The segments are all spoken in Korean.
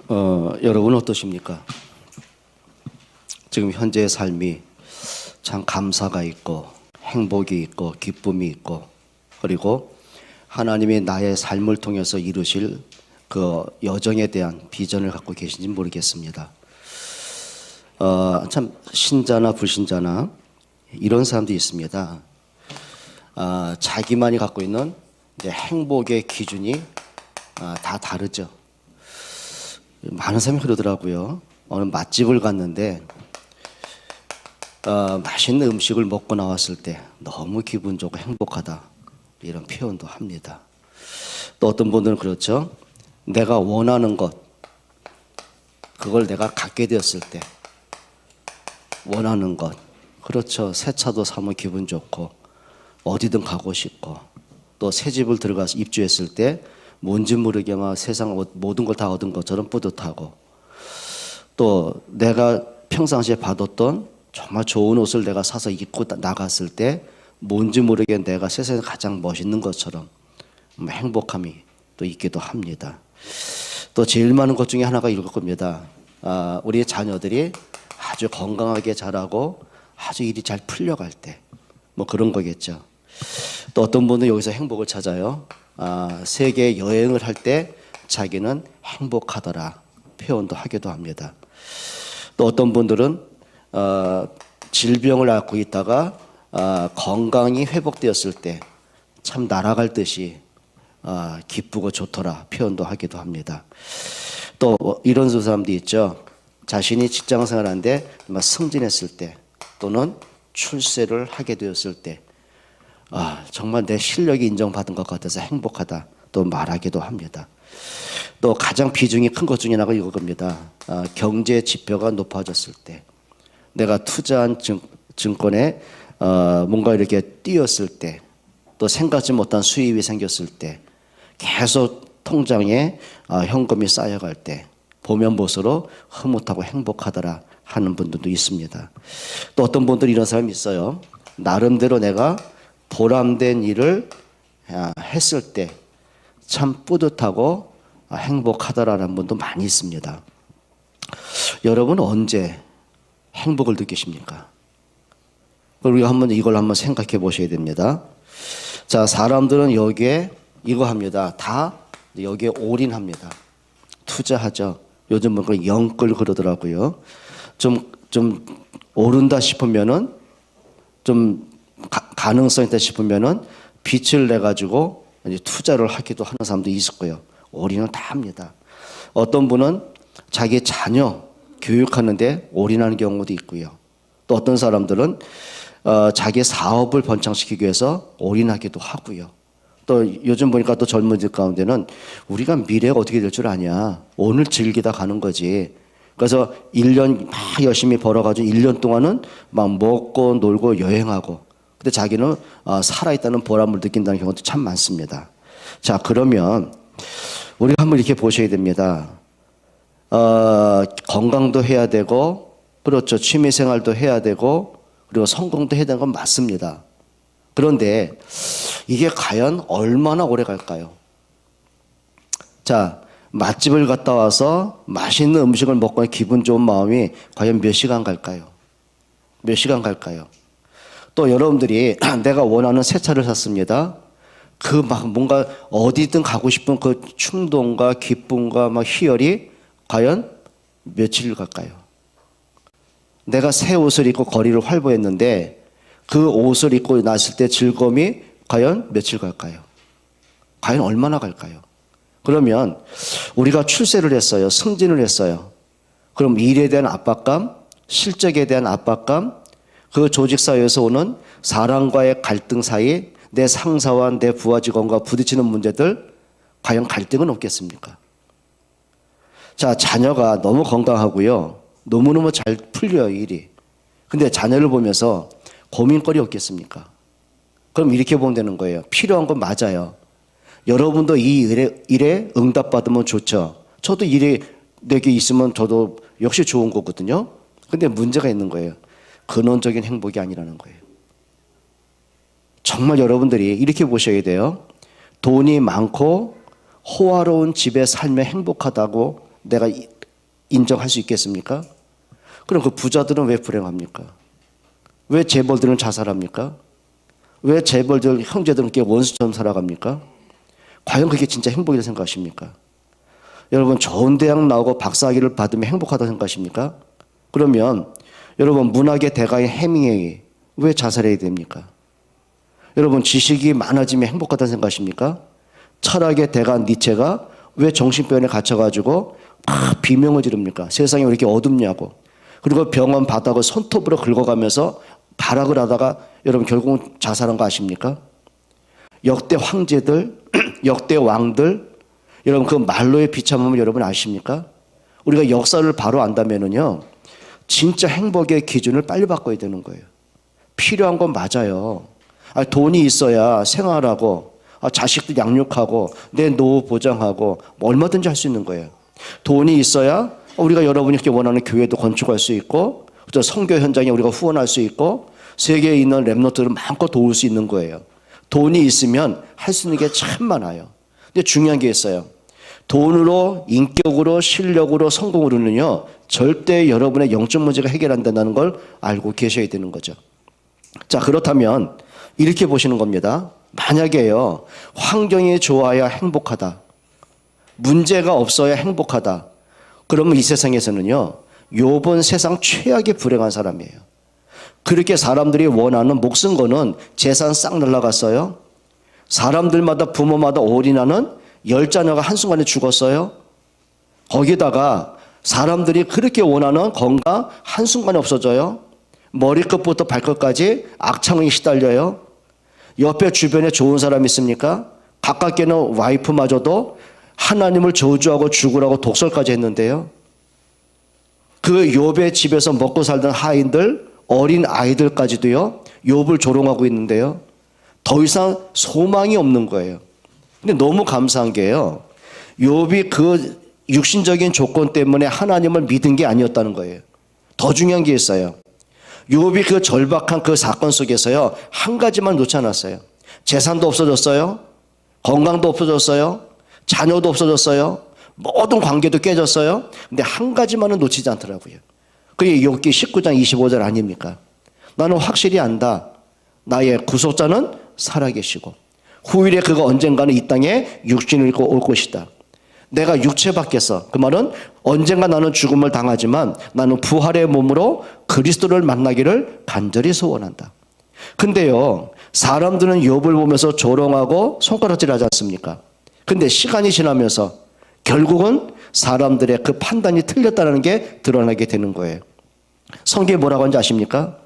여러분 어떠십니까? 지금 현재의 삶이 참 감사가 있고 행복이 있고 기쁨이 있고 그리고 하나님이 나의 삶을 통해서 이루실 그 여정에 대한 비전을 갖고 계신지 모르겠습니다. 참 신자나 불신자나 이런 사람도 있습니다. 자기만이 갖고 있는 이제 행복의 기준이 다 다르죠. 많은 사람이 그러더라고요. 어느 맛집을 갔는데 맛있는 음식을 먹고 나왔을 때 너무 기분 좋고 행복하다 이런 표현도 합니다. 또 어떤 분들은 그렇죠. 내가 원하는 것 그걸 내가 갖게 되었을 때 원하는 것 그렇죠. 새 차도 사면 기분 좋고 어디든 가고 싶고 또 새 집을 들어가서 입주했을 때 뭔지 모르게 막 세상 모든 걸 다 얻은 것처럼 뿌듯하고 또 내가 평상시에 받았던 정말 좋은 옷을 내가 사서 입고 나갔을 때 뭔지 모르게 내가 세상에서 가장 멋있는 것처럼 행복함이 또 있기도 합니다. 또 제일 많은 것 중에 하나가 이럴 겁니다. 우리 자녀들이 아주 건강하게 자라고 아주 일이 잘 풀려갈 때 뭐 그런 거겠죠. 또 어떤 분은 여기서 행복을 찾아요. 세계 여행을 할 때 자기는 행복하더라 표현도 하기도 합니다. 또 어떤 분들은 질병을 앓고 있다가 건강이 회복되었을 때 참 날아갈 듯이 기쁘고 좋더라 표현도 하기도 합니다. 또 이런 사람도 있죠. 자신이 직장생활하는데 승진했을 때 또는 출세를 하게 되었을 때 정말 내 실력이 인정받은 것 같아서 행복하다 또 말하기도 합니다. 또 가장 비중이 큰 것 중에 하나가 이겁니다. 경제 지표가 높아졌을 때 내가 투자한 증권에 뭔가 이렇게 뛰었을 때 또 생각지 못한 수입이 생겼을 때 계속 통장에 현금이 쌓여갈 때 보면 볼수록 흐뭇하고 행복하더라 하는 분들도 있습니다. 또 어떤 분들이 이런 사람이 있어요. 나름대로 내가 보람된 일을 했을 때 참 뿌듯하고 행복하다라는 분도 많이 있습니다. 여러분은 언제 행복을 느끼십니까? 우리가 이걸 한번 생각해 보셔야 됩니다. 자, 사람들은 여기에 이거 합니다. 다 여기에 올인합니다. 투자하죠. 요즘 뭔가 영끌 그러더라고요. 좀 오른다 싶으면은 좀 가능성이 있다 싶으면은 빛을 내 가지고 이제 투자를 하기도 하는 사람도 있을 거예요. 올인은 다 합니다. 어떤 분은 자기 자녀 교육하는데 올인하는 경우도 있고요. 또 어떤 사람들은 자기 사업을 번창시키기 위해서 올인하기도 하고요. 또 요즘 보니까 또 젊은이들 가운데는 우리가 미래가 어떻게 될 줄 아냐. 오늘 즐기다 가는 거지. 그래서 1년 막 열심히 벌어가지고 1년 동안은 막 먹고 놀고 여행하고 근데 자기는 살아있다는 보람을 느낀다는 경우도 참 많습니다. 자, 그러면 우리가 한번 이렇게 보셔야 됩니다. 건강도 해야 되고 그렇죠. 취미생활도 해야 되고 그리고 성공도 해야 되는 건 맞습니다. 그런데 이게 과연 얼마나 오래 갈까요? 자, 맛집을 갔다 와서 맛있는 음식을 먹고 기분 좋은 마음이 과연 몇 시간 갈까요? 몇 시간 갈까요? 또 여러분들이 내가 원하는 새 차를 샀습니다. 그 막 뭔가 어디든 가고 싶은 그 충동과 기쁨과 막 희열이 과연 며칠 갈까요? 내가 새 옷을 입고 거리를 활보했는데 그 옷을 입고 났을 때 즐거움이 과연 며칠 갈까요? 과연 얼마나 갈까요? 그러면 우리가 출세를 했어요. 승진을 했어요. 그럼 일에 대한 압박감, 실적에 대한 압박감, 그 조직사회에서 오는 사람과의 갈등 사이 내 상사와 내 부하 직원과 부딪히는 문제들 과연 갈등은 없겠습니까? 자, 자녀가 너무 건강하고요. 너무너무 잘 풀려요, 일이. 근데 자녀를 보면서 고민거리 없겠습니까? 그럼 이렇게 보면 되는 거예요. 필요한 건 맞아요. 여러분도 이 일에 응답받으면 좋죠. 저도 일이 내게 있으면 저도 역시 좋은 거거든요. 근데 문제가 있는 거예요. 근원적인 행복이 아니라는 거예요. 정말 여러분들이 이렇게 보셔야 돼요. 돈이 많고 호화로운 집에 살면 행복하다고 내가 인정할 수 있겠습니까? 그럼 그 부자들은 왜 불행합니까? 왜 재벌들은 자살합니까? 왜 재벌들 형제들은 이렇게 원수처럼 살아갑니까? 과연 그게 진짜 행복이라고 생각하십니까? 여러분 좋은 대학 나오고 박사학위를 받으면 행복하다고 생각하십니까? 그러면 여러분 문학의 대가인 해밍웨이 왜 자살해야 됩니까? 여러분 지식이 많아지면 행복하다고 생각하십니까? 철학의 대가 니체가 왜 정신병원에 갇혀가지고 막 비명을 지릅니까? 세상이 왜 이렇게 어둡냐고. 그리고 병원 바닥을 손톱으로 긁어가면서 발악을 하다가 여러분 결국 자살한 거 아십니까? 역대 황제들, 역대 왕들, 여러분 그 말로의 비참함을 여러분 아십니까? 우리가 역사를 바로 안다면은요, 진짜 행복의 기준을 빨리 바꿔야 되는 거예요. 필요한 건 맞아요. 돈이 있어야 생활하고, 자식들 양육하고, 내 노후 보장하고, 뭐 얼마든지 할 수 있는 거예요. 돈이 있어야 우리가 여러분이 이렇게 원하는 교회도 건축할 수 있고, 또 선교 현장에 우리가 후원할 수 있고, 세계에 있는 랩노트를 마음껏 도울 수 있는 거예요. 돈이 있으면 할 수 있는 게 참 많아요. 근데 중요한 게 있어요. 돈으로, 인격으로, 실력으로, 성공으로는요, 절대 여러분의 영적 문제가 해결 안 된다는 걸 알고 계셔야 되는 거죠. 자, 그렇다면 이렇게 보시는 겁니다. 만약에요, 환경이 좋아야 행복하다, 문제가 없어야 행복하다, 그러면 이 세상에서는요, 욥은 세상 최악의 불행한 사람이에요. 그렇게 사람들이 원하는 목숨 거는 재산 싹 날라갔어요. 사람들마다 부모마다 올인하는 10자녀가 한순간에 죽었어요. 거기다가 사람들이 그렇게 원하는 건강 한순간에 없어져요. 머리끝부터 발끝까지 악창이 시달려요. 옆에 주변에 좋은 사람 있습니까? 가깝게는 와이프마저도 하나님을 저주하고 죽으라고 독설까지 했는데요. 그 욥의 집에서 먹고 살던 하인들, 어린 아이들까지도요, 욥을 조롱하고 있는데요. 더 이상 소망이 없는 거예요. 근데 너무 감사한 게요, 욥이 그 육신적인 조건 때문에 하나님을 믿은 게 아니었다는 거예요. 더 중요한 게 있어요. 욥이 그 절박한 그 사건 속에서요, 한 가지만 놓지 않았어요. 재산도 없어졌어요. 건강도 없어졌어요. 자녀도 없어졌어요. 모든 관계도 깨졌어요. 근데 한 가지만은 놓치지 않더라고요. 그게 욥기 19장 25절 아닙니까? 나는 확실히 안다. 나의 구속자는 살아계시고 후일에 그가 언젠가는 이 땅에 육신을 입고 올 것이다. 내가 육체 밖에서, 그 말은 언젠가 나는 죽음을 당하지만 나는 부활의 몸으로 그리스도를 만나기를 간절히 소원한다. 근데요, 사람들은 욥을 보면서 조롱하고 손가락질하지 않습니까? 근데 시간이 지나면서 결국은 사람들의 그 판단이 틀렸다는 게 드러나게 되는 거예요. 성경에 뭐라고 하는지 아십니까?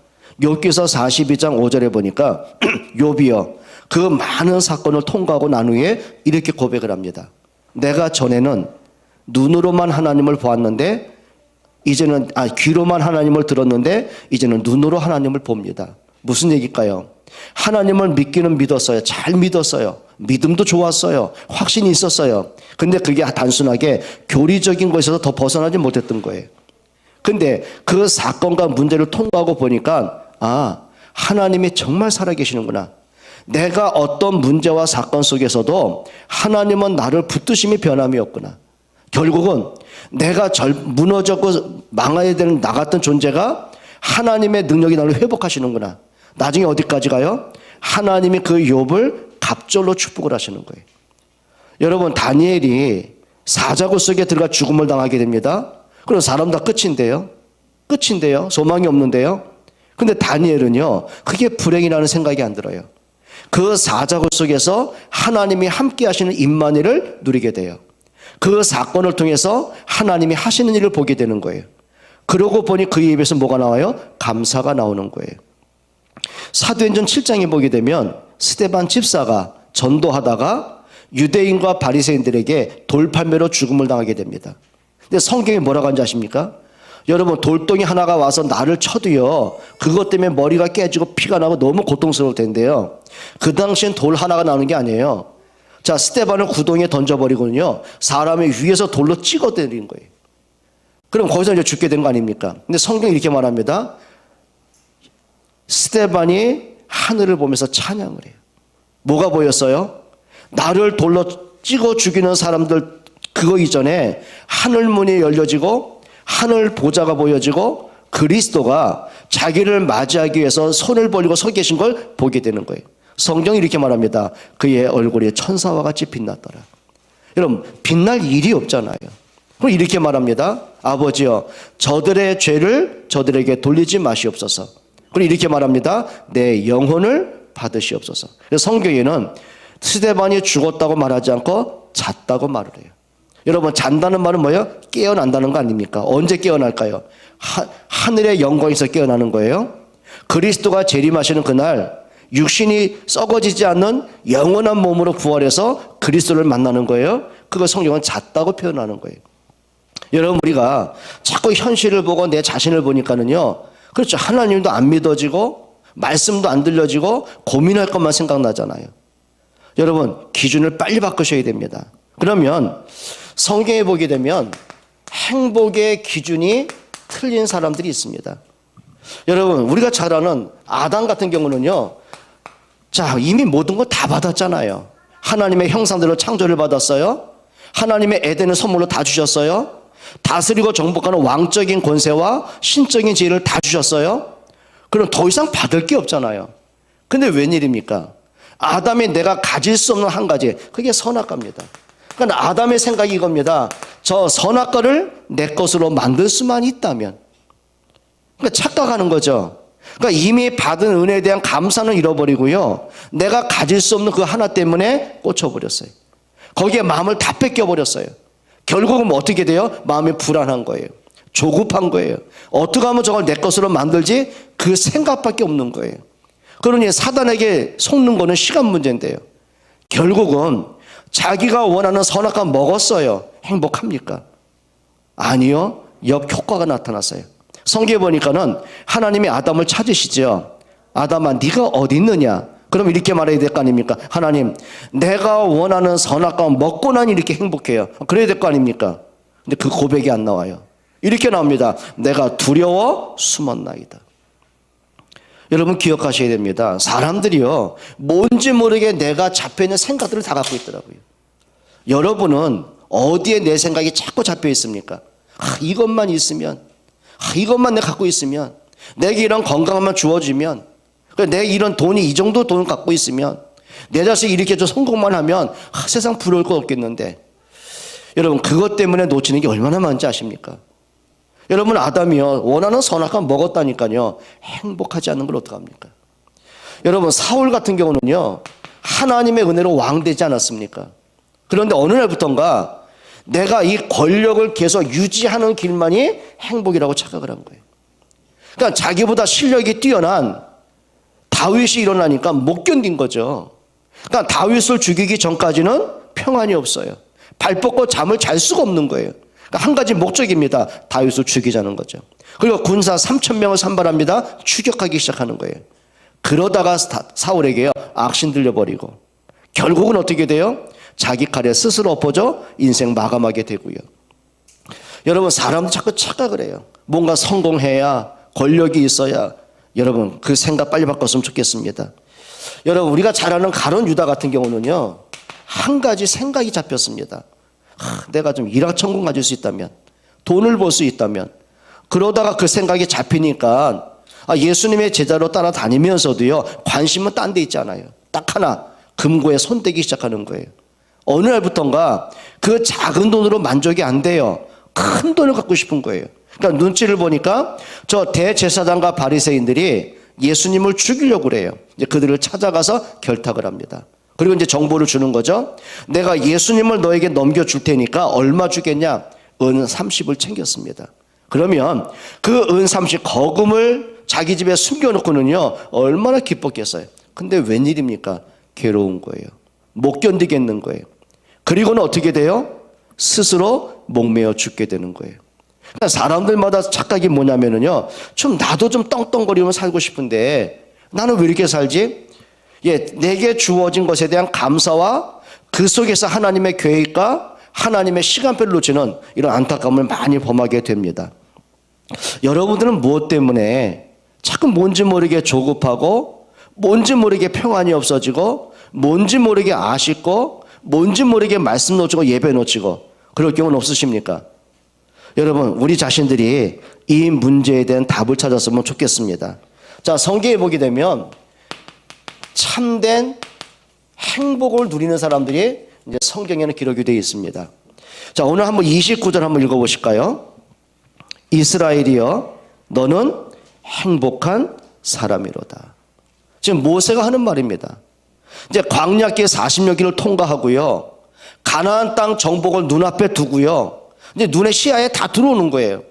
욥기서 42장 5절에 보니까 욥이여 그 많은 사건을 통과하고 난 후에 이렇게 고백을 합니다. 내가 전에는 눈으로만 하나님을 보았는데 이제는 귀로만 하나님을 들었는데 이제는 눈으로 하나님을 봅니다. 무슨 얘기일까요? 하나님을 믿기는 믿었어요. 잘 믿었어요. 믿음도 좋았어요. 확신이 있었어요. 근데 그게 단순하게 교리적인 것에서 더 벗어나지 못했던 거예요. 근데 그 사건과 문제를 통과하고 보니까 하나님이 정말 살아계시는구나. 내가 어떤 문제와 사건 속에서도 하나님은 나를 붙드심이 변함이 없구나. 결국은 내가 무너졌고 망해야 되는 나 같은 존재가 하나님의 능력이 나를 회복하시는구나. 나중에 어디까지 가요? 하나님이 그 욥을 갑절로 축복을 하시는 거예요. 여러분, 다니엘이 사자굴 속에 들어가 죽음을 당하게 됩니다. 그럼 사람 다 끝인데요. 소망이 없는데요. 근데 다니엘은요, 그게 불행이라는 생각이 안 들어요. 그 사자굴 속에서 하나님이 함께 하시는 임마누엘을 누리게 돼요. 그 사건을 통해서 하나님이 하시는 일을 보게 되는 거예요. 그러고 보니 그의 입에서 뭐가 나와요? 감사가 나오는 거예요. 사도행전 7장에 보게 되면 스데반 집사가 전도하다가 유대인과 바리새인들에게 돌팔매로 죽음을 당하게 됩니다. 근데 성경에 뭐라고 하는지 아십니까? 여러분, 돌덩이 하나가 와서 나를 쳐도요, 그것 때문에 머리가 깨지고 피가 나고 너무 고통스러울 텐데요, 그 당시엔 돌 하나가 나오는 게 아니에요. 자, 스데반을 구덩이에 던져버리고는요, 사람의 위에서 돌로 찍어 때리는 거예요. 그럼 거기서 이제 죽게 된 거 아닙니까? 근데 성경이 이렇게 말합니다. 스데반이 하늘을 보면서 찬양을 해요. 뭐가 보였어요? 나를 돌로 찍어 죽이는 사람들, 그거 이전에 하늘 문이 열려지고 하늘 보좌가 보여지고 그리스도가 자기를 맞이하기 위해서 손을 벌리고 서 계신 걸 보게 되는 거예요. 성경이 이렇게 말합니다. 그의 얼굴이 천사와 같이 빛났더라. 여러분, 빛날 일이 없잖아요. 그럼 이렇게 말합니다. 아버지여, 저들의 죄를 저들에게 돌리지 마시옵소서. 그리고 이렇게 말합니다. 내 영혼을 받으시옵소서. 그래서 성경에는 스데반이 죽었다고 말하지 않고 잤다고 말을 해요. 여러분, 잔다는 말은 뭐예요? 깨어난다는 거 아닙니까? 언제 깨어날까요? 하늘의 영광에서 깨어나는 거예요. 그리스도가 재림하시는 그날 육신이 썩어지지 않는 영원한 몸으로 부활해서 그리스도를 만나는 거예요. 그걸 성경은 잤다고 표현하는 거예요. 여러분, 우리가 자꾸 현실을 보고 내 자신을 보니까는요, 그렇죠. 하나님도 안 믿어지고 말씀도 안 들려지고 고민할 것만 생각나잖아요. 여러분, 기준을 빨리 바꾸셔야 됩니다. 그러면 성경에 보게 되면 행복의 기준이 틀린 사람들이 있습니다. 여러분, 우리가 잘 아는 아담 같은 경우는요, 자, 이미 모든 거 다 받았잖아요. 하나님의 형상대로 창조를 받았어요. 하나님의 에덴을 선물로 다 주셨어요. 다스리고 정복하는 왕적인 권세와 신적인 지혜를 다 주셨어요. 그럼 더 이상 받을 게 없잖아요. 근데 웬일입니까? 아담이 내가 가질 수 없는 한 가지, 그게 선악과입니다. 그러니까 아담의 생각이 이겁니다. 저 선악과를 내 것으로 만들 수만 있다면. 그러니까 착각하는 거죠. 그러니까 이미 받은 은혜에 대한 감사는 잃어버리고요, 내가 가질 수 없는 그 하나 때문에 꽂혀버렸어요. 거기에 마음을 다 뺏겨버렸어요. 결국은 뭐 어떻게 돼요? 마음이 불안한 거예요. 조급한 거예요. 어떻게 하면 저걸 내 것으로 만들지? 그 생각밖에 없는 거예요. 그러니 사단에게 속는 거는 시간 문제인데요, 결국은 자기가 원하는 선악과 먹었어요. 행복합니까? 아니요. 역효과가 나타났어요. 성경에 보니까는 하나님이 아담을 찾으시죠. 아담아, 네가 어디 있느냐? 그럼 이렇게 말해야 될 거 아닙니까? 하나님, 내가 원하는 선악과 먹고 나니 이렇게 행복해요. 그래야 될 거 아닙니까? 근데 그 고백이 안 나와요. 이렇게 나옵니다. 내가 두려워 숨었나이다. 여러분, 기억하셔야 됩니다. 사람들이요, 뭔지 모르게 내가 잡혀있는 생각들을 다 갖고 있더라고요. 여러분은 어디에 내 생각이 자꾸 잡혀 있습니까? 이것만 있으면, 이것만 내가 갖고 있으면, 내게 이런 건강만 주어지면, 내가 이런 돈이 이 정도 돈을 갖고 있으면, 내 자식이 이렇게 좀 성공만 하면 세상 부러울 것 없겠는데, 여러분, 그것 때문에 놓치는 게 얼마나 많은지 아십니까? 여러분, 아담이요, 원하는 선악과 먹었다니까요, 행복하지 않는 걸 어떡합니까? 여러분, 사울 같은 경우는요, 하나님의 은혜로 왕 되지 않았습니까? 그런데 어느 날부턴가 내가 이 권력을 계속 유지하는 길만이 행복이라고 착각을 한 거예요. 그러니까 자기보다 실력이 뛰어난 다윗이 일어나니까 못 견딘 거죠. 그러니까 다윗을 죽이기 전까지는 평안이 없어요. 발 뻗고 잠을 잘 수가 없는 거예요. 그러니까 한 가지 목적입니다. 다윗을 죽이자는 거죠. 그리고 군사 3,000명을 산발합니다. 추격하기 시작하는 거예요. 그러다가 사울에게요, 악신 들려버리고 결국은 어떻게 돼요? 자기 칼에 스스로 엎어져 인생 마감하게 되고요. 여러분, 사람도 자꾸 착각을 해요. 뭔가 성공해야, 권력이 있어야. 여러분, 그 생각 빨리 바꿨으면 좋겠습니다. 여러분, 우리가 잘 아는 가룟 유다 같은 경우는요, 한 가지 생각이 잡혔습니다. 내가 좀 일확천금 가질 수 있다면, 돈을 벌 수 있다면. 그러다가 그 생각이 잡히니까 예수님의 제자로 따라다니면서도요, 관심은 딴 데 있잖아요. 딱 하나, 금고에 손대기 시작하는 거예요. 어느 날부턴가 그 작은 돈으로 만족이 안 돼요. 큰 돈을 갖고 싶은 거예요. 그러니까 눈치를 보니까 저 대제사장과 바리새인들이 예수님을 죽이려고 그래요. 이제 그들을 찾아가서 결탁을 합니다. 그리고 이제 정보를 주는 거죠. 내가 예수님을 너에게 넘겨줄 테니까 얼마 주겠냐? 은 30을 챙겼습니다. 그러면 그 은 30 거금을 자기 집에 숨겨놓고는요, 얼마나 기뻤겠어요. 근데 웬일입니까? 괴로운 거예요. 못 견디겠는 거예요. 그리고는 어떻게 돼요? 스스로 목매어 죽게 되는 거예요. 그러니까 사람들마다 착각이 뭐냐면요, 좀 나도 좀 떵떵거리면 살고 싶은데 나는 왜 이렇게 살지? 내게 주어진 것에 대한 감사와 그 속에서 하나님의 계획과 하나님의 시간표를 놓치는 이런 안타까움을 많이 범하게 됩니다. 여러분들은 무엇 때문에 자꾸 뭔지 모르게 조급하고, 뭔지 모르게 평안이 없어지고, 뭔지 모르게 아쉽고, 뭔지 모르게 말씀 놓치고 예배 놓치고 그럴 경우는 없으십니까? 여러분, 우리 자신들이 이 문제에 대한 답을 찾았으면 좋겠습니다. 자, 성경에 보게 되면 참된 행복을 누리는 사람들이 이제 성경에는 기록이 되어 있습니다. 자, 오늘 한번 29절 한번 읽어보실까요? 이스라엘이여, 너는 행복한 사람이로다. 지금 모세가 하는 말입니다. 이제 광야길 40여 길을 통과하고요, 가나안 땅 정복을 눈앞에 두고요, 이제 눈에 시야에 다 들어오는 거예요.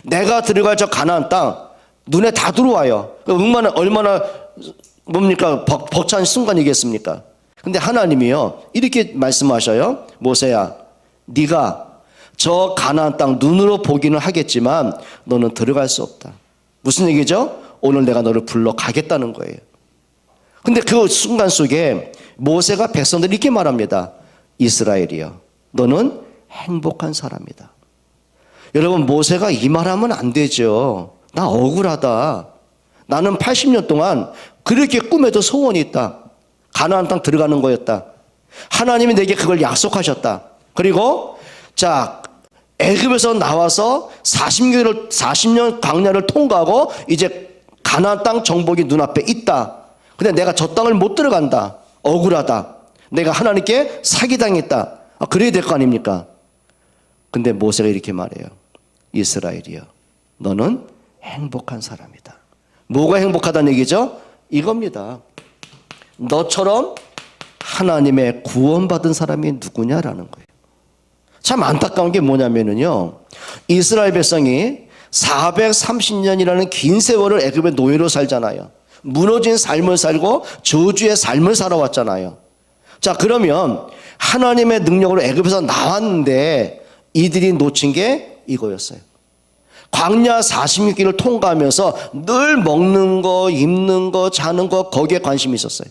내가 들어갈 저 가나안 땅 눈에 다 들어와요. 얼마나 뭡니까? 벅찬 순간이겠습니까? 근데 하나님이요, 이렇게 말씀하셔요. 모세야, 네가 저 가나안 땅 눈으로 보기는 하겠지만 너는 들어갈 수 없다. 무슨 얘기죠? 오늘 내가 너를 불러 가겠다는 거예요. 근데 그 순간 속에 모세가 백성들 이렇게 말합니다. 이스라엘이여, 너는 행복한 사람이다. 여러분, 모세가 이 말하면 안 되죠. 나 억울하다. 나는 80년 동안 그렇게 꿈에도 소원이 있다. 가나안 땅 들어가는 거였다. 하나님이 내게 그걸 약속하셨다. 그리고 자, 애굽에서 나와서 40년 광야를 통과하고 이제 가나안 땅 정복이 눈앞에 있다. 근데 내가 저 땅을 못 들어간다. 억울하다. 내가 하나님께 사기당했다. 그래야 될 거 아닙니까? 근데 모세가 이렇게 말해요. 이스라엘이여, 너는 행복한 사람이다. 뭐가 행복하다는 얘기죠? 이겁니다. 너처럼 하나님의 구원받은 사람이 누구냐라는 거예요. 참 안타까운 게 뭐냐면요, 이스라엘 백성이 430년이라는 긴 세월을 애굽의 노예로 살잖아요. 무너진 삶을 살고 저주의 삶을 살아왔잖아요. 자, 그러면 하나님의 능력으로 애굽에서 나왔는데 이들이 놓친 게 이거였어요. 광야 46길을 통과하면서 늘 먹는 거, 입는 거, 자는 거, 거기에 관심이 있었어요.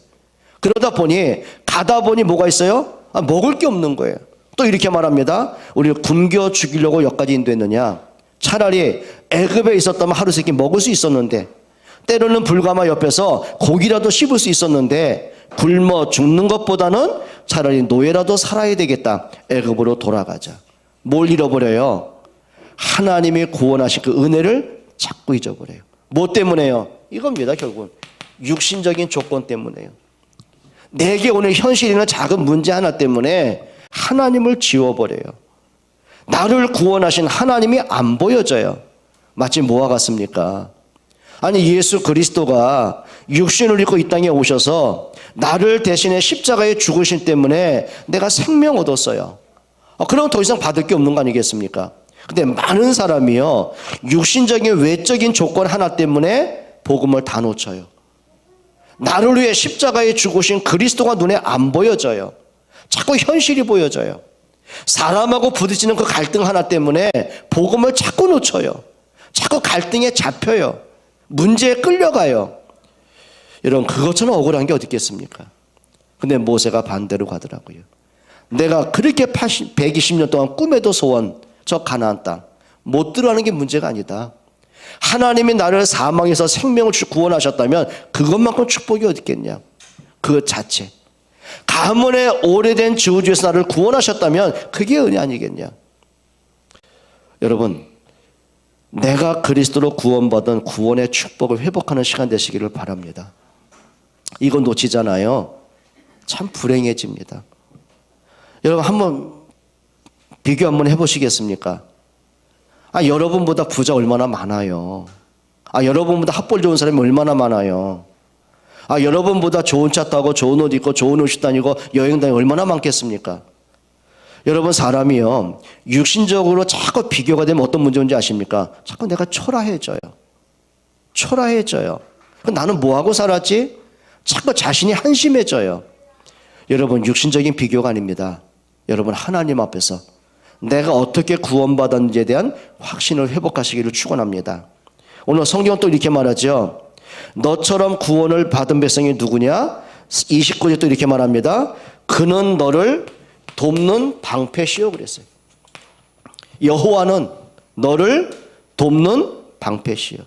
그러다 보니 가다 보니 뭐가 있어요? 먹을 게 없는 거예요. 또 이렇게 말합니다. 우리를 굶겨 죽이려고 여기까지 인도했느냐? 차라리 애굽에 있었다면 하루 세끼 먹을 수 있었는데, 때로는 불가마 옆에서 고기라도 씹을 수 있었는데 굶어 죽는 것보다는 차라리 노예라도 살아야 되겠다. 애굽으로 돌아가자. 뭘 잃어버려요? 하나님이 구원하신 그 은혜를 자꾸 잊어버려요. 뭐 때문에요? 이겁니다. 결국은 육신적인 조건 때문에요. 내게 오늘 현실에 있는 작은 문제 하나 때문에 하나님을 지워버려요. 나를 구원하신 하나님이 안 보여져요. 마치 뭐와 같습니까? 아니, 예수 그리스도가 육신을 입고 이 땅에 오셔서 나를 대신에 십자가에 죽으신 때문에 내가 생명 얻었어요. 그럼 더 이상 받을 게 없는 거 아니겠습니까? 근데 많은 사람이요, 육신적인 외적인 조건 하나 때문에 복음을 다 놓쳐요. 나를 위해 십자가에 죽으신 그리스도가 눈에 안 보여져요. 자꾸 현실이 보여져요. 사람하고 부딪히는 그 갈등 하나 때문에 복음을 자꾸 놓쳐요. 자꾸 갈등에 잡혀요. 문제에 끌려가요. 여러분, 그것처럼 억울한 게 어디 있겠습니까? 근데 모세가 반대로 가더라고요. 내가 그렇게 120년 동안 꿈에도 소원, 저 가나안 땅 못 들어가는 게 문제가 아니다. 하나님이 나를 사망에서 생명을 구원하셨다면 그것만큼 축복이 어디 있겠냐? 그 자체. 가문의 오래된 저주에서 나를 구원하셨다면 그게 은혜 아니겠냐? 여러분, 내가 그리스도로 구원받은 구원의 축복을 회복하는 시간 되시기를 바랍니다. 이거 놓치잖아요. 참 불행해집니다. 여러분, 한번 비교 한번 해보시겠습니까? 여러분보다 부자 얼마나 많아요. 여러분보다 학벌 좋은 사람이 얼마나 많아요. 여러분보다 좋은 차 타고 좋은 옷 입고 좋은 옷 다니고 여행 다니고 얼마나 많겠습니까? 여러분, 사람이요, 육신적으로 자꾸 비교가 되면 어떤 문제인지 아십니까? 자꾸 내가 초라해져요. 초라해져요. 나는 뭐하고 살았지? 자꾸 자신이 한심해져요. 여러분, 육신적인 비교가 아닙니다. 여러분, 하나님 앞에서 내가 어떻게 구원받았는지에 대한 확신을 회복하시기를 축원합니다. 오늘 성경은 또 이렇게 말하죠. 너처럼 구원을 받은 백성이 누구냐? 29절 또 이렇게 말합니다. 그는 너를 돕는 방패시오 그랬어요. 여호와는 너를 돕는 방패시오.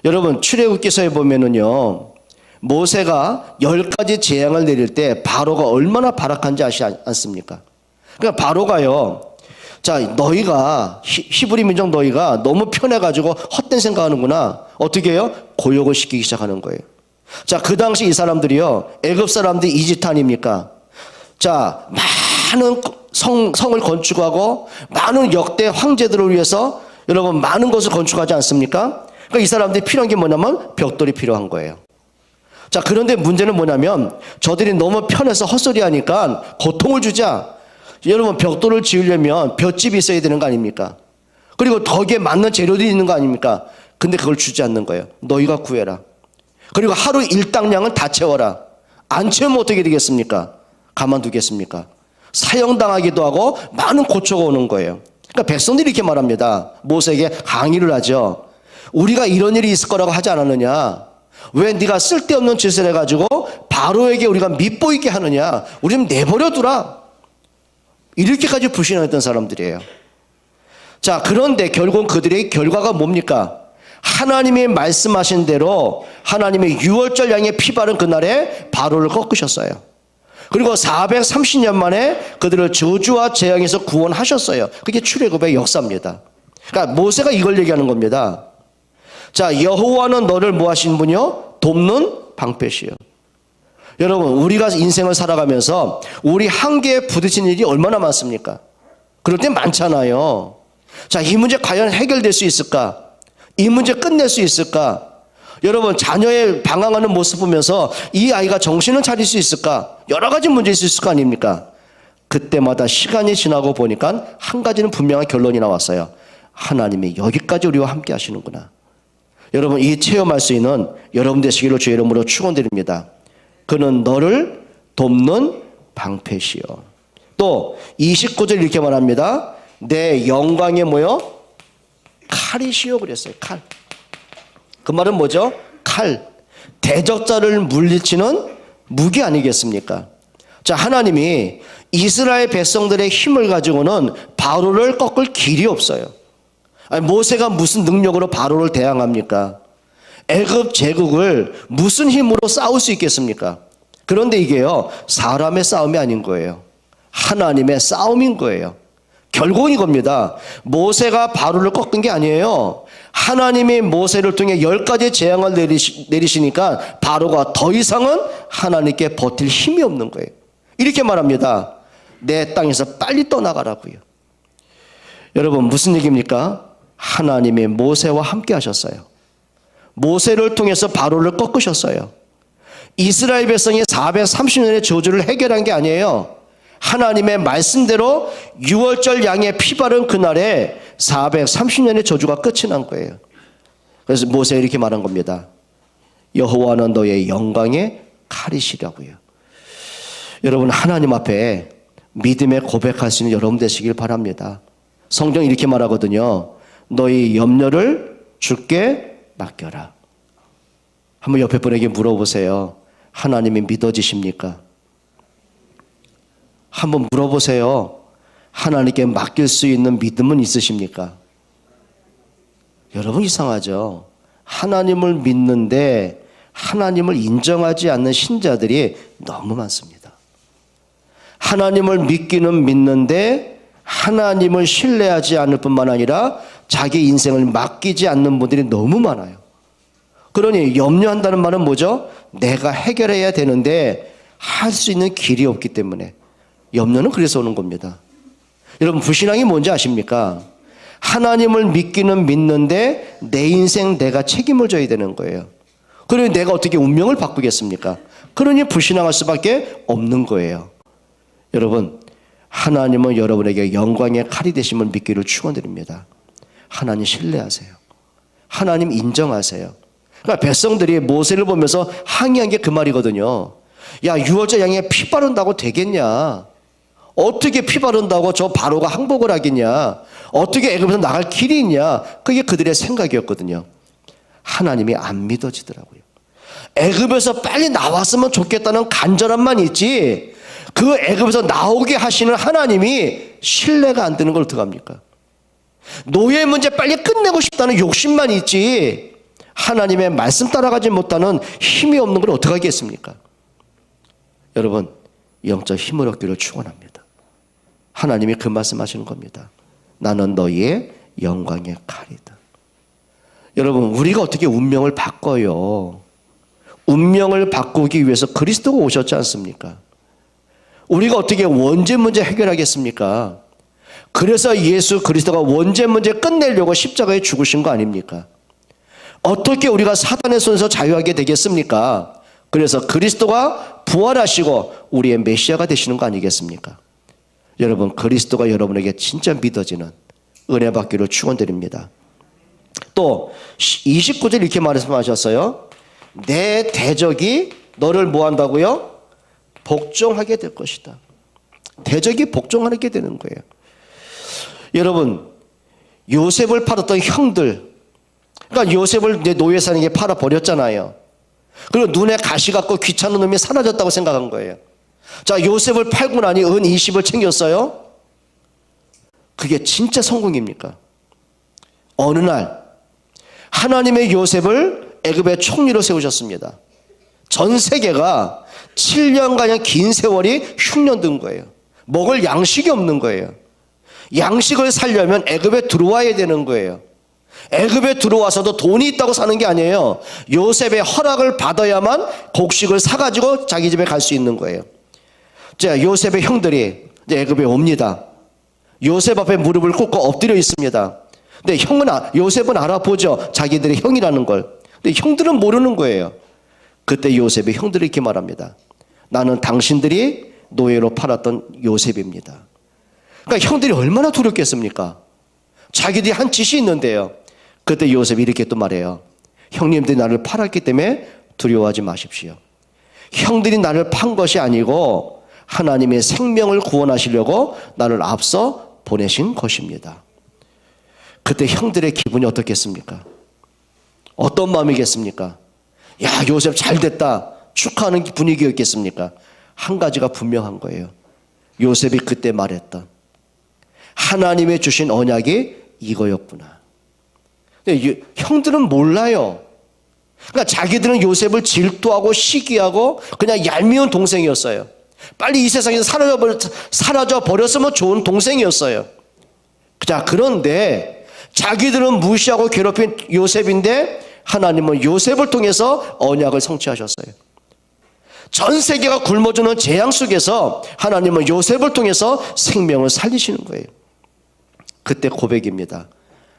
여러분, 출애굽기서에 보면은요, 모세가 10가지 재앙을 내릴 때 바로가 얼마나 발악한지 아시지 않습니까? 그러니까 바로가요, 자, 너희가 히브리 민족 너희가 너무 편해가지고 헛된 생각하는구나. 어떻게 해요? 고역을 시키기 시작하는 거예요. 자, 그 당시 이 사람들이요, 애굽 사람들이 이 짓 아닙니까? 자, 많은 성을 건축하고 많은 역대 황제들을 위해서 여러분 많은 것을 건축하지 않습니까? 그러니까 이 사람들이 필요한 게 뭐냐면 벽돌이 필요한 거예요. 자, 그런데 문제는 뭐냐면 저들이 너무 편해서 헛소리하니까 고통을 주자. 여러분 벽돌을 지으려면 볏집이 있어야 되는 거 아닙니까? 그리고 거기에 맞는 재료들이 있는 거 아닙니까? 근데 그걸 주지 않는 거예요. 너희가 구해라. 그리고 하루 일당량은 다 채워라. 안 채우면 어떻게 되겠습니까? 가만두겠습니까? 사형당하기도 하고 많은 고초가 오는 거예요. 그러니까 백성들이 이렇게 말합니다. 모세에게 강의를 하죠. 우리가 이런 일이 있을 거라고 하지 않았느냐? 왜 네가 쓸데없는 짓을 해가지고 바로에게 우리가 밉보이게 하느냐? 우리 좀 내버려 두라. 이렇게까지 불신했던 사람들이에요. 자, 그런데 결국 그들의 결과가 뭡니까? 하나님이 말씀하신 대로 하나님의 유월절 양의 피 바른 그날에 바로를 꺾으셨어요. 그리고 430년 만에 그들을 저주와 재앙에서 구원하셨어요. 그게 출애굽의 역사입니다. 그러니까 모세가 이걸 얘기하는 겁니다. 자, 여호와는 너를 뭐 하신 분이요? 돕는 방패시요. 여러분, 우리가 인생을 살아가면서 우리 한계에 부딪히는 일이 얼마나 많습니까? 그럴 때 많잖아요. 자, 이 문제 과연 해결될 수 있을까? 이 문제 끝낼 수 있을까? 여러분, 자녀의 방황하는 모습 보면서 이 아이가 정신을 차릴 수 있을까? 여러 가지 문제 있을 거 아닙니까? 그때마다 시간이 지나고 보니까 한 가지는 분명한 결론이 나왔어요. 하나님이 여기까지 우리와 함께 하시는구나. 여러분, 이 체험할 수 있는 여러분 되시기를 주의 이름으로 축원드립니다. 그는 너를 돕는 방패시요. 또 29절 이렇게 말합니다. 내 영광의 뭐요? 칼이시요 그랬어요. 칼. 그 말은 뭐죠? 칼. 대적자를 물리치는 무기 아니겠습니까? 자, 하나님이 이스라엘 백성들의 힘을 가지고는 바로를 꺾을 길이 없어요. 아니, 모세가 무슨 능력으로 바로를 대항합니까? 애굽 제국을 무슨 힘으로 싸울 수 있겠습니까? 그런데 이게요, 사람의 싸움이 아닌 거예요. 하나님의 싸움인 거예요. 결국은 이겁니다. 모세가 바로를 꺾은 게 아니에요. 하나님이 모세를 통해 10가지 재앙을 내리시니까 바로가 더 이상은 하나님께 버틸 힘이 없는 거예요. 이렇게 말합니다. 내 땅에서 빨리 떠나가라고요. 여러분, 무슨 얘기입니까? 하나님이 모세와 함께 하셨어요. 모세를 통해서 바로를 꺾으셨어요. 이스라엘 백성이 430년의 저주를 해결한 게 아니에요. 하나님의 말씀대로 유월절 양의 피 바른 그날에 430년의 저주가 끝이 난 거예요. 그래서 모세가 이렇게 말한 겁니다. 여호와는 너의 영광의 칼이시라고요. 여러분, 하나님 앞에 믿음의 고백할 수 있는 여러분 되시길 바랍니다. 성경이 이렇게 말하거든요. 너희 염려를 주께 맡겨라. 한번 옆에 분에게 물어보세요. 하나님이 믿어지십니까? 한번 물어보세요. 하나님께 맡길 수 있는 믿음은 있으십니까? 여러분, 이상하죠? 하나님을 믿는데 하나님을 인정하지 않는 신자들이 너무 많습니다. 하나님을 믿기는 믿는데 하나님을 신뢰하지 않을 뿐만 아니라 자기 인생을 맡기지 않는 분들이 너무 많아요. 그러니 염려한다는 말은 뭐죠? 내가 해결해야 되는데 할 수 있는 길이 없기 때문에. 염려는 그래서 오는 겁니다. 여러분, 불신앙이 뭔지 아십니까? 하나님을 믿기는 믿는데 내 인생 내가 책임을 져야 되는 거예요. 그러니 내가 어떻게 운명을 바꾸겠습니까? 그러니 불신앙할 수밖에 없는 거예요. 여러분, 하나님은 여러분에게 영광의 칼이 되심을 믿기를 축원드립니다. 하나님 신뢰하세요. 하나님 인정하세요. 그러니까 백성들이 모세를 보면서 항의한 게 그 말이거든요. 야, 유월절 양에 피 바른다고 되겠냐? 어떻게 피 바른다고 저 바로가 항복을 하겠냐? 어떻게 애굽에서 나갈 길이 있냐? 그게 그들의 생각이었거든요. 하나님이 안 믿어지더라고요. 애굽에서 빨리 나왔으면 좋겠다는 간절함만 있지, 그 애굽에서 나오게 하시는 하나님이 신뢰가 안 되는 걸 어떡합니까? 노예 문제 빨리 끝내고 싶다는 욕심만 있지 하나님의 말씀 따라가지 못하는 힘이 없는 걸 어떡하겠습니까? 여러분, 영적 힘을 얻기를 축원합니다. 하나님이 그 말씀하시는 겁니다. 나는 너희의 영광의 칼이다. 여러분, 우리가 어떻게 운명을 바꿔요? 운명을 바꾸기 위해서 그리스도가 오셨지 않습니까? 우리가 어떻게 원죄 문제 해결하겠습니까? 그래서 예수 그리스도가 원죄 문제 끝내려고 십자가에 죽으신 거 아닙니까? 어떻게 우리가 사단의 손에서 자유하게 되겠습니까? 그래서 그리스도가 부활하시고 우리의 메시아가 되시는 거 아니겠습니까? 여러분, 그리스도가 여러분에게 진짜 믿어지는 은혜 받기를 축원드립니다. 또 29절 이렇게 말씀하셨어요. 내 대적이 너를 뭐 한다고요? 복종하게 될 것이다. 대적이 복종하게 되는 거예요. 여러분, 요셉을 팔았던 형들, 그러니까 요셉을 내 노예사에게 팔아버렸잖아요. 그리고 눈에 가시 같고 귀찮은 놈이 사라졌다고 생각한 거예요. 자, 요셉을 팔고 나니 은 20을 챙겼어요? 그게 진짜 성공입니까? 어느 날 하나님의 요셉을 애굽의 총리로 세우셨습니다. 전 세계가 7년가량 긴 세월이 흉년든 거예요. 먹을 양식이 없는 거예요. 양식을 살려면 애굽에 들어와야 되는 거예요. 애굽에 들어와서도 돈이 있다고 사는 게 아니에요. 요셉의 허락을 받아야만 곡식을 사가지고 자기 집에 갈 수 있는 거예요. 자, 요셉의 형들이 이제 애굽에 옵니다. 요셉 앞에 무릎을 꿇고 엎드려 있습니다. 근데 요셉은 알아보죠. 자기들의 형이라는 걸. 근데 형들은 모르는 거예요. 그때 요셉의 형들이 이렇게 말합니다. 나는 당신들이 노예로 팔았던 요셉입니다. 그러니까 형들이 얼마나 두렵겠습니까? 자기들이 한 짓이 있는데요. 그때 요셉이 이렇게 또 말해요. 형님들이 나를 팔았기 때문에 두려워하지 마십시오. 형들이 나를 판 것이 아니고 하나님의 생명을 구원하시려고 나를 앞서 보내신 것입니다. 그때 형들의 기분이 어떻겠습니까? 어떤 마음이겠습니까? 야, 요셉 잘 됐다 축하하는 분위기였겠습니까? 한 가지가 분명한 거예요. 요셉이 그때 말했던 하나님의 주신 언약이 이거였구나. 근데 형들은 몰라요. 그러니까 자기들은 요셉을 질투하고 시기하고 그냥 얄미운 동생이었어요. 빨리 이 세상에서 사라져 버렸으면 좋은 동생이었어요. 자, 그런데 자기들은 무시하고 괴롭힌 요셉인데 하나님은 요셉을 통해서 언약을 성취하셨어요. 전 세계가 굶어주는 재앙 속에서 하나님은 요셉을 통해서 생명을 살리시는 거예요. 그때 고백입니다.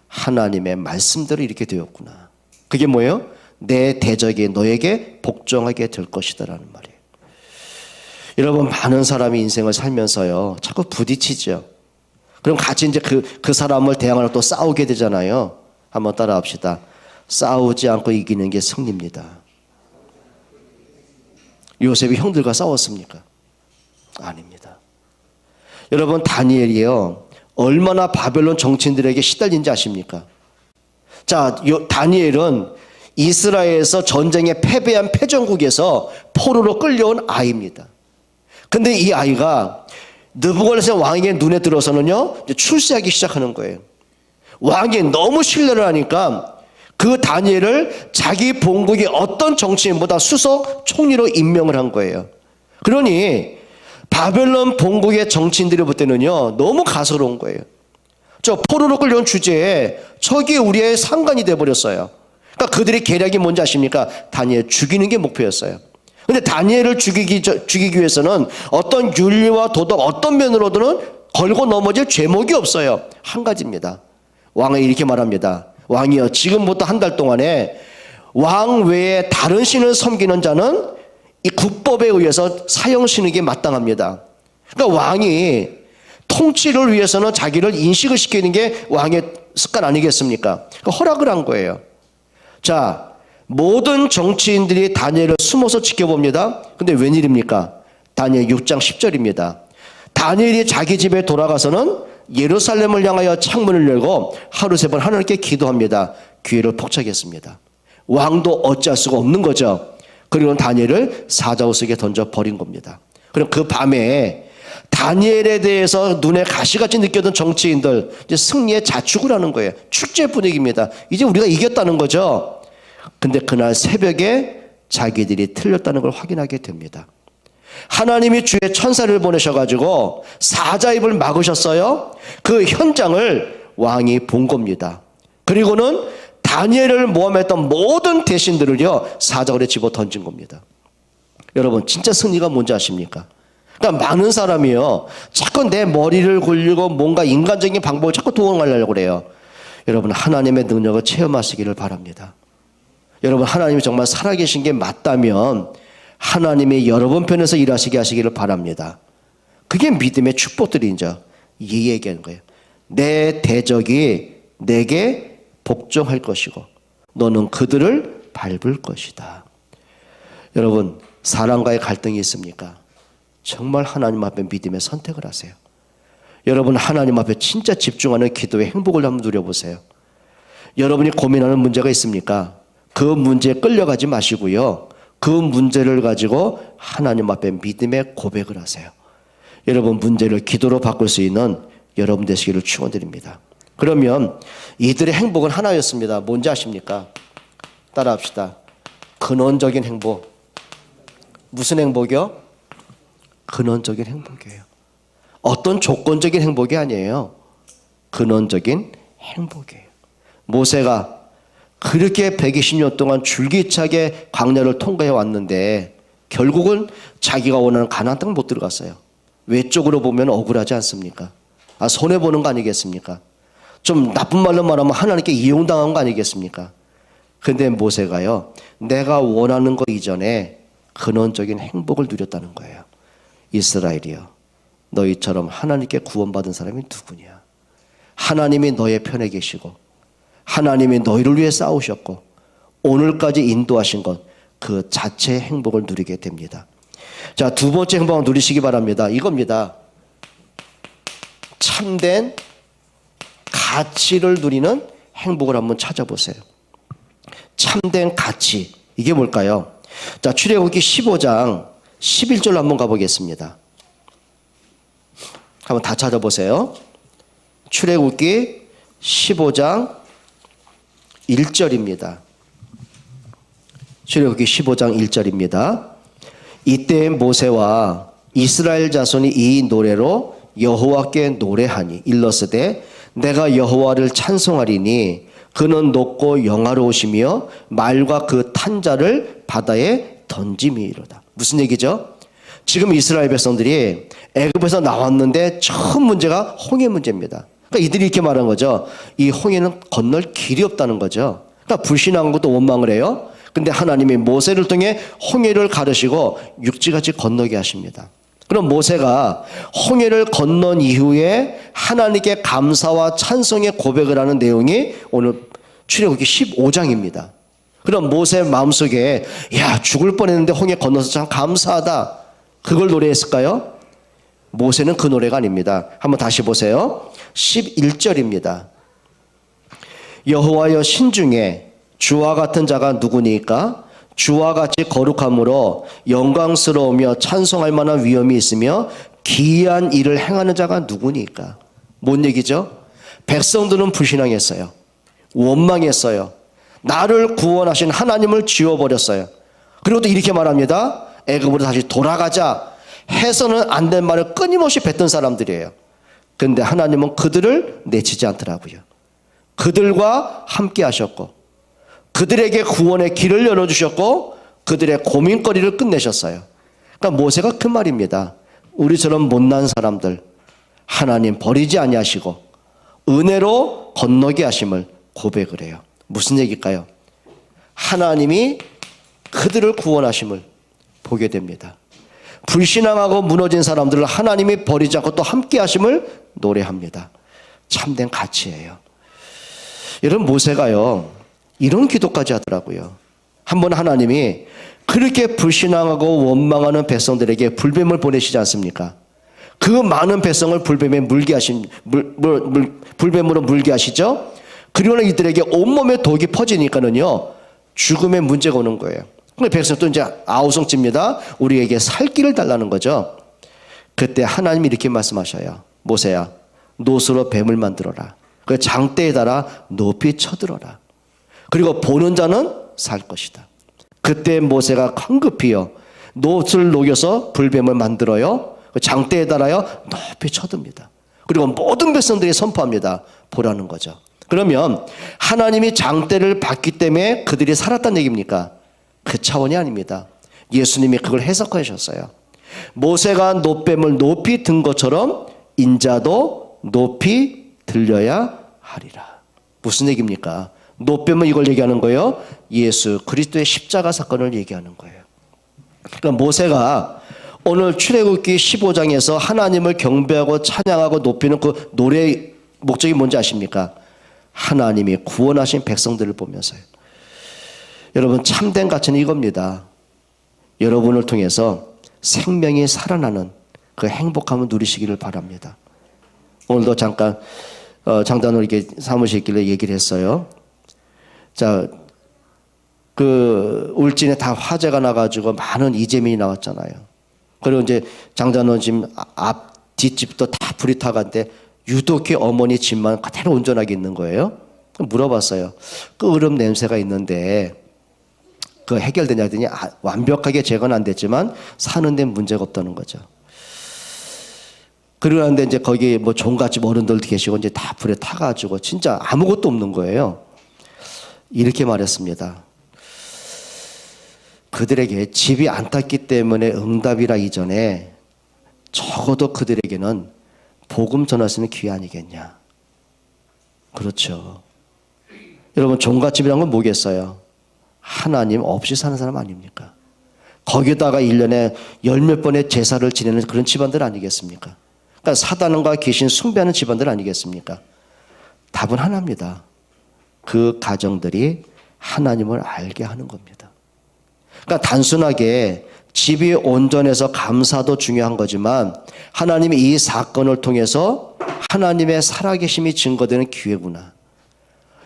하나님의 말씀대로 이렇게 되었구나. 그게 뭐예요? 내 대적이 너에게 복종하게 될 것이다 라는 말이에요. 여러분, 많은 사람이 인생을 살면서요 자꾸 부딪히죠. 그럼 같이 이제 그 사람을 대항하러 또 싸우게 되잖아요. 한번 따라 합시다. 싸우지 않고 이기는 게 승리입니다. 요셉이 형들과 싸웠습니까? 아닙니다. 여러분, 다니엘이요 얼마나 바벨론 정치인들에게 시달린지 아십니까? 자, 다니엘은 이스라엘에서 전쟁에 패배한 패전국에서 포로로 끌려온 아이입니다. 근데 이 아이가 느부갓네살 왕의 눈에 들어서는요 이제 출세하기 시작하는 거예요. 왕이 너무 신뢰를 하니까 그 다니엘을 자기 본국의 어떤 정치인보다 수석 총리로 임명을 한 거예요. 그러니 바벨론 본국의 정치인들이 볼 때는요 너무 가소로운 거예요. 저 포로로 끌려온 주제에 저기 우리의 상관이 돼버렸어요. 그러니까 그들의 계략이 뭔지 아십니까? 다니엘 죽이는 게 목표였어요. 근데 다니엘을 죽이기 위해서는 어떤 윤리와 도덕 어떤 면으로든 걸고 넘어질 죄목이 없어요. 한 가지입니다. 왕은 이렇게 말합니다. 왕이여, 지금부터 한 달 동안에 왕 외에 다른 신을 섬기는 자는 이 국법에 의해서 사형시는 마땅합니다. 그러니까 왕이 통치를 위해서는 자기를 인식을 시키는 게 왕의 습관 아니겠습니까? 그러니까 허락을 한 거예요. 자, 모든 정치인들이 다니엘을 숨어서 지켜봅니다. 근데 웬일입니까? 다니엘 6장 10절입니다. 다니엘이 자기 집에 돌아가서는 예루살렘을 향하여 창문을 열고 하루 세 번 하나님께 기도합니다. 기회를 포착했습니다. 왕도 어찌할 수가 없는 거죠. 그리고 다니엘을 사자우 속에 던져 버린 겁니다. 그럼 그 밤에 다니엘에 대해서 눈에 가시같이 느꼈던 정치인들 이제 승리의 자축을 하는 거예요. 축제 분위기입니다. 이제 우리가 이겼다는 거죠. 근데 그날 새벽에 자기들이 틀렸다는 걸 확인하게 됩니다. 하나님이 주의 천사를 보내셔가지고 사자 입을 막으셨어요. 그 현장을 왕이 본 겁니다. 그리고는 다니엘을 모함했던 모든 대신들을요 사자굴에 집어 던진 겁니다. 여러분 진짜 승리가 뭔지 아십니까? 그러니까 많은 사람이요 자꾸 내 머리를 굴리고 뭔가 인간적인 방법을 자꾸 도움하려고 그래요. 여러분 하나님의 능력을 체험하시기를 바랍니다. 여러분 하나님이 정말 살아계신 게 맞다면 하나님이 여러분 편에서 일하시게 하시기를 바랍니다. 그게 믿음의 축복들이죠. 이 얘기하는 거예요. 내 대적이 내게 복종할 것이고 너는 그들을 밟을 것이다. 여러분 사람과의 갈등이 있습니까? 정말 하나님 앞에 믿음의 선택을 하세요. 여러분 하나님 앞에 진짜 집중하는 기도의 행복을 한번 누려보세요. 여러분이 고민하는 문제가 있습니까? 그 문제에 끌려가지 마시고요. 그 문제를 가지고 하나님 앞에 믿음의 고백을 하세요. 여러분 문제를 기도로 바꿀 수 있는 여러분 되시기를 축원드립니다. 그러면 이들의 행복은 하나였습니다. 뭔지 아십니까? 따라합시다. 근원적인 행복. 무슨 행복이요? 근원적인 행복이에요. 어떤 조건적인 행복이 아니에요. 근원적인 행복이에요. 모세가 그렇게 120년 동안 줄기차게 광야를 통과해 왔는데 결국은 자기가 원하는 가나안 땅 못 들어갔어요. 외적으로 보면 억울하지 않습니까? 손해보는 거 아니겠습니까? 좀 나쁜 말로 말하면 하나님께 이용당한 거 아니겠습니까? 근데 모세가요 내가 원하는 거 이전에 근원적인 행복을 누렸다는 거예요. 이스라엘이요 너희처럼 하나님께 구원받은 사람이 누구냐? 하나님이 너의 편에 계시고 하나님이 너희를 위해 싸우셨고 오늘까지 인도하신 것 그 자체의 행복을 누리게 됩니다. 자, 두 번째 행복을 누리시기 바랍니다. 이겁니다. 참된 가치를 누리는 행복을 한번 찾아보세요. 참된 가치 이게 뭘까요? 자, 출애굽기 15장 11절로 한번 가보겠습니다. 한번 다 찾아보세요. 출애굽기 15장 1절입니다. 출애굽기 15장 1절입니다. 이때 모세와 이스라엘 자손이 이 노래로 여호와께 노래하니 일러스되 내가 여호와를 찬송하리니 그는 높고 영화로우시며 말과 그 탄자를 바다에 던짐이로다. 무슨 얘기죠? 지금 이스라엘 백성들이 애굽에서 나왔는데 처음 문제가 홍해 문제입니다. 그러니까 이들이 이렇게 말한 거죠. 이 홍해는 건널 길이 없다는 거죠. 그러니까 불신한 것도 원망을 해요. 근데 하나님이 모세를 통해 홍해를 가르시고 육지같이 건너게 하십니다. 그럼 모세가 홍해를 건넌 이후에 하나님께 감사와 찬송의 고백을 하는 내용이 오늘 출애굽기 15장입니다. 그럼 모세 마음속에 야 죽을 뻔했는데 홍해 건너서 참 감사하다. 그걸 노래했을까요? 모세는 그 노래가 아닙니다. 한번 다시 보세요. 11절입니다. 여호와여 신중에 주와 같은 자가 누구니까? 주와 같이 거룩함으로 영광스러우며 찬송할 만한 위엄이 있으며 기이한 일을 행하는 자가 누구니까? 뭔 얘기죠? 백성들은 불신앙했어요. 원망했어요. 나를 구원하신 하나님을 지워버렸어요. 그리고 또 이렇게 말합니다. 애굽으로 다시 돌아가자 해서는 안 된 말을 끊임없이 뱉던 사람들이에요. 그런데 하나님은 그들을 내치지 않더라고요. 그들과 함께 하셨고 그들에게 구원의 길을 열어주셨고 그들의 고민거리를 끝내셨어요. 그러니까 모세가 그 말입니다. 우리처럼 못난 사람들 하나님 버리지 아니하시고 은혜로 건너게 하심을 고백을 해요. 무슨 얘기일까요? 하나님이 그들을 구원하심을 보게 됩니다. 불신앙하고 무너진 사람들을 하나님이 버리지 않고 또 함께 하심을 노래합니다. 참된 가치예요. 여러분 모세가요 이런 기도까지 하더라고요. 한번 하나님이 그렇게 불신앙하고 원망하는 백성들에게 불뱀을 보내시지 않습니까? 그 많은 백성을 불뱀에 불뱀으로 물게 하시죠. 그리고는 이들에게 온몸에 독이 퍼지니까는요 죽음의 문제가 오는 거예요. 근데 백성 또 이제 아우성집니다. 우리에게 살 길을 달라는 거죠. 그때 하나님이 이렇게 말씀하셔요. 모세야 노스로 뱀을 만들어라. 그 장대에 달아 높이 쳐들어라. 그리고 보는 자는 살 것이다. 그때 모세가 황급히요 노스를 녹여서 불뱀을 만들어요. 그 장대에 달아요 높이 쳐듭니다. 그리고 모든 백성들이 선포합니다. 보라는 거죠. 그러면 하나님이 장대를 받기 때문에 그들이 살았다는 얘기입니까? 그 차원이 아닙니다. 예수님이 그걸 해석하셨어요. 모세가 노뱀을 높이 든 것처럼 인자도 높이 들려야 하리라. 무슨 얘기입니까? 노뱀은 이걸 얘기하는 거예요. 예수 그리스도의 십자가 사건을 얘기하는 거예요. 그러니까 모세가 오늘 출애굽기 15장에서 하나님을 경배하고 찬양하고 높이는 그 노래의 목적이 뭔지 아십니까? 하나님이 구원하신 백성들을 보면서요. 여러분 참된 가치는 이겁니다. 여러분을 통해서 생명이 살아나는 그 행복함을 누리시기를 바랍니다. 오늘도 잠깐 장단으로 이렇게 사무실에 있길래 얘기를 했어요. 자, 그 울진에 다 화재가 나가지고 많은 이재민이 나왔잖아요. 그리고 이제 장단원 집 앞 뒷집도 다 불이 타간데 유독히 어머니 집만 그대로 온전하게 있는 거예요. 물어봤어요. 그 으름 냄새가 있는데 그 해결되냐 했더니 완벽하게 제거는 안 됐지만 사는 데는 문제가 없다는 거죠. 그러는데 이제 거기 뭐 종갓집 어른들도 계시고 이제 다 불에 타가지고 진짜 아무것도 없는 거예요. 이렇게 말했습니다. 그들에게 집이 안 탔기 때문에 응답이라 이전에 적어도 그들에게는 복음 전할 수 있는 기회 아니겠냐. 그렇죠. 여러분 종갓집이란 건 뭐겠어요? 하나님 없이 사는 사람 아닙니까? 거기다가 1년에 열 몇 번의 제사를 지내는 그런 집안들 아니겠습니까? 그러니까 사단과 귀신 숭배하는 집안들 아니겠습니까? 답은 하나입니다. 그 가정들이 하나님을 알게 하는 겁니다. 그러니까 단순하게 집이 온전해서 감사도 중요한 거지만 하나님이 이 사건을 통해서 하나님의 살아계심이 증거되는 기회구나.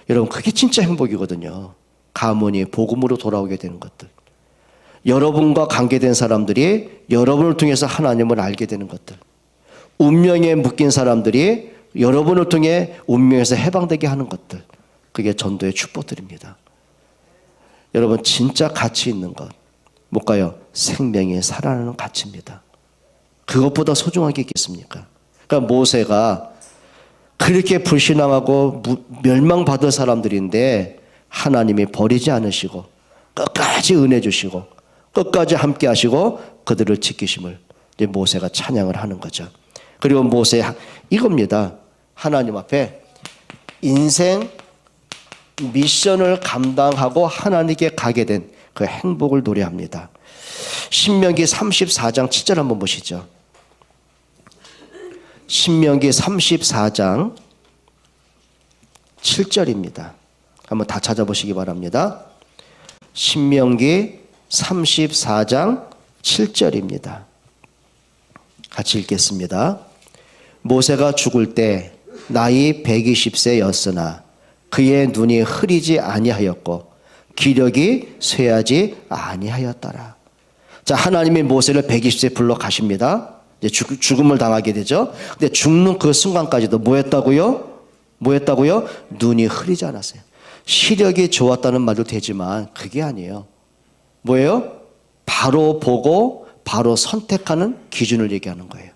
여러분 그게 진짜 행복이거든요. 가문이 복음으로 돌아오게 되는 것들. 여러분과 관계된 사람들이 여러분을 통해서 하나님을 알게 되는 것들. 운명에 묶인 사람들이 여러분을 통해 운명에서 해방되게 하는 것들. 그게 전도의 축복들입니다. 여러분 진짜 가치 있는 것 뭘까요? 생명이 살아나는 가치입니다. 그것보다 소중한 게 있겠습니까? 그러니까 모세가 그렇게 불신앙하고 멸망받을 사람들인데 하나님이 버리지 않으시고 끝까지 은혜 주시고 끝까지 함께 하시고 그들을 지키심을 이제 모세가 찬양을 하는 거죠. 그리고 모세 이겁니다. 하나님 앞에 인생 미션을 감당하고 하나님께 가게 된 그 행복을 노래합니다. 신명기 34장 7절 한번 보시죠. 신명기 34장 7절입니다. 한번 다 찾아보시기 바랍니다. 신명기 34장 7절입니다. 같이 읽겠습니다. 모세가 죽을 때 나이 120세였으나 그의 눈이 흐리지 아니하였고 기력이 쇠하지 아니하였더라. 자, 하나님이 모세를 120세 불러 가십니다. 이제 죽음을 당하게 되죠. 근데 죽는 그 순간까지도 뭐 했다고요? 눈이 흐리지 않았어요. 시력이 좋았다는 말도 되지만 그게 아니에요. 뭐예요? 바로 보고 바로 선택하는 기준을 얘기하는 거예요.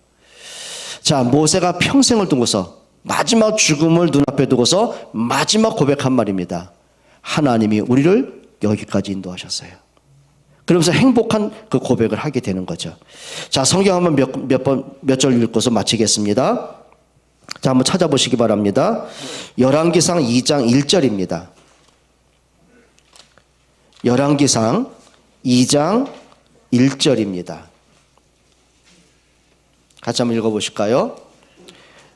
자, 모세가 평생을 두고서 마지막 죽음을 눈앞에 두고서 마지막 고백한 말입니다. 하나님이 우리를 여기까지 인도하셨어요. 그러면서 행복한 그 고백을 하게 되는 거죠. 자, 성경 한번 몇 절 읽고서 마치겠습니다. 자, 한번 찾아보시기 바랍니다. 열왕기상 2장 1절입니다. 열왕기상 2장 1절입니다. 같이 한번 읽어보실까요?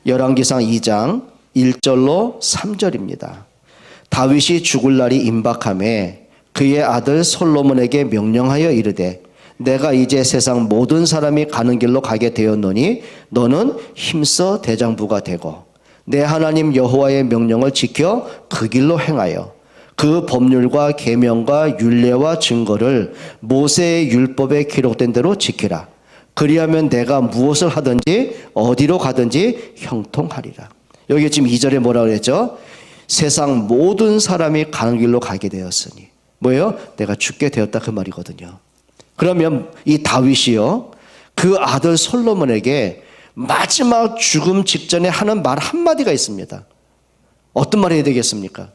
열왕기상 2장 1절로 3절입니다. 다윗이 죽을 날이 임박하매 그의 아들 솔로몬에게 명령하여 이르되 내가 이제 세상 모든 사람이 가는 길로 가게 되었노니 너는 힘써 대장부가 되고 내 하나님 여호와의 명령을 지켜 그 길로 행하여 그 법률과 계명과 율례와 증거를 모세의 율법에 기록된 대로 지키라. 그리하면 내가 무엇을 하든지 어디로 가든지 형통하리라. 여기 지금 2절에 뭐라고 그랬죠? 세상 모든 사람이 가는 길로 가게 되었으니 뭐예요? 내가 죽게 되었다 그 말이거든요. 그러면 이 다윗이요 그 아들 솔로몬에게 마지막 죽음 직전에 하는 말 한마디가 있습니다. 어떤 말 해야 되겠습니까?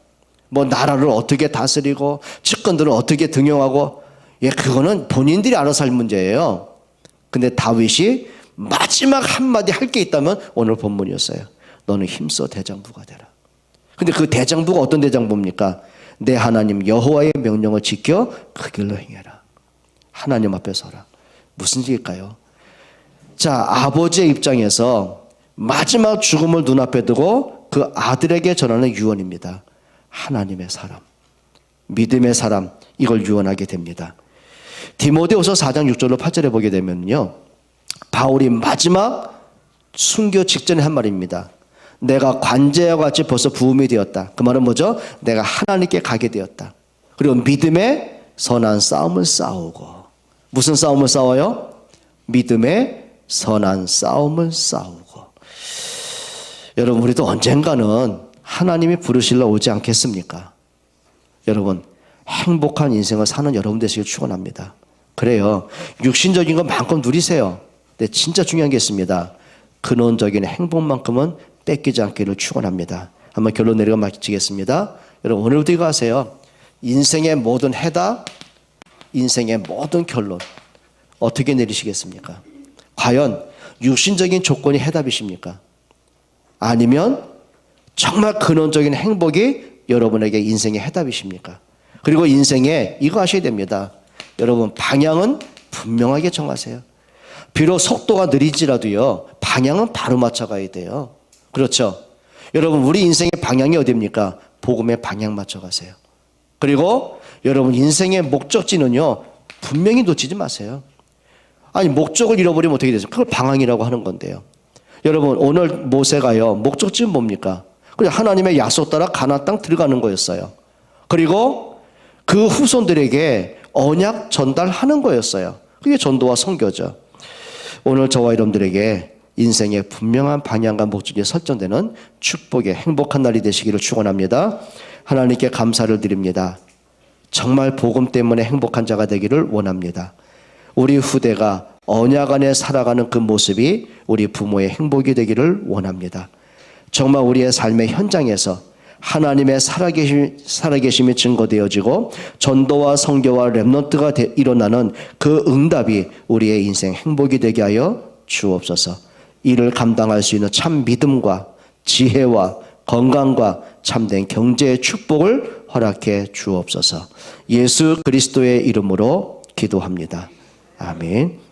뭐 나라를 어떻게 다스리고 측근들을 어떻게 등용하고, 그거는 본인들이 알아서 할 문제예요. 근데 다윗이 마지막 한마디 할 게 있다면 오늘 본문이었어요. 너는 힘써 대장부가 되라. 근데 그 대장부가 어떤 대장부입니까? 내 하나님 여호와의 명령을 지켜 그 길로 행해라. 하나님 앞에 서라. 무슨 일일까요? 자, 아버지의 입장에서 마지막 죽음을 눈앞에 두고 그 아들에게 전하는 유언입니다. 하나님의 사람, 믿음의 사람, 이걸 유언하게 됩니다. 디모데후서 4장 6절로 8절에 보게 되면요, 바울이 마지막 순교 직전에 한 말입니다. 내가 관제와 같이 벌써 부음이 되었다. 그 말은 뭐죠? 내가 하나님께 가게 되었다. 그리고 믿음의 선한 싸움을 싸우고. 무슨 싸움을 싸워요? 믿음의 선한 싸움을 싸우고. 여러분, 우리도 언젠가는 하나님이 부르실러 오지 않겠습니까? 여러분, 행복한 인생을 사는 여러분 되시길 축원합니다. 그래요, 육신적인 건 마음껏 누리세요. 근데 진짜 중요한 게 있습니다. 근원적인 행복만큼은 뺏기지 않기를 축원합니다. 한번 결론 내리고 마치겠습니다. 여러분, 오늘부터 이거 하세요. 인생의 모든 해답, 인생의 모든 결론 어떻게 내리시겠습니까? 과연 육신적인 조건이 해답이십니까? 아니면 정말 근원적인 행복이 여러분에게 인생의 해답이십니까? 그리고 인생에 이거 하셔야 됩니다. 여러분, 방향은 분명하게 정하세요. 비록 속도가 느리지라도요, 방향은 바로 맞춰가야 돼요. 그렇죠? 여러분, 우리 인생의 방향이 어디입니까? 복음의 방향 맞춰가세요. 그리고 여러분, 인생의 목적지는요, 분명히 놓치지 마세요. 아니, 목적을 잃어버리면 어떻게 되죠? 그걸 방황이라고 하는 건데요. 여러분, 오늘 모세가요, 목적지는 뭡니까? 그냥 하나님의 약속 따라 가나안 땅 들어가는 거였어요. 그리고 그 후손들에게 언약 전달하는 거였어요. 그게 전도와 선교죠. 오늘 저와 여러분들에게 인생의 분명한 방향과 목적이 설정되는 축복의 행복한 날이 되시기를 축원합니다. 하나님께 감사를 드립니다. 정말 복음 때문에 행복한 자가 되기를 원합니다. 우리 후대가 언약 안에 살아가는 그 모습이 우리 부모의 행복이 되기를 원합니다. 정말 우리의 삶의 현장에서 하나님의 살아계심이 증거되어지고 전도와 선교와 렘넌트가 일어나는 그 응답이 우리의 인생 행복이 되게 하여 주옵소서. 이를 감당할 수 있는 참 믿음과 지혜와 건강과 참된 경제의 축복을 허락해 주옵소서. 예수 그리스도의 이름으로 기도합니다. 아멘.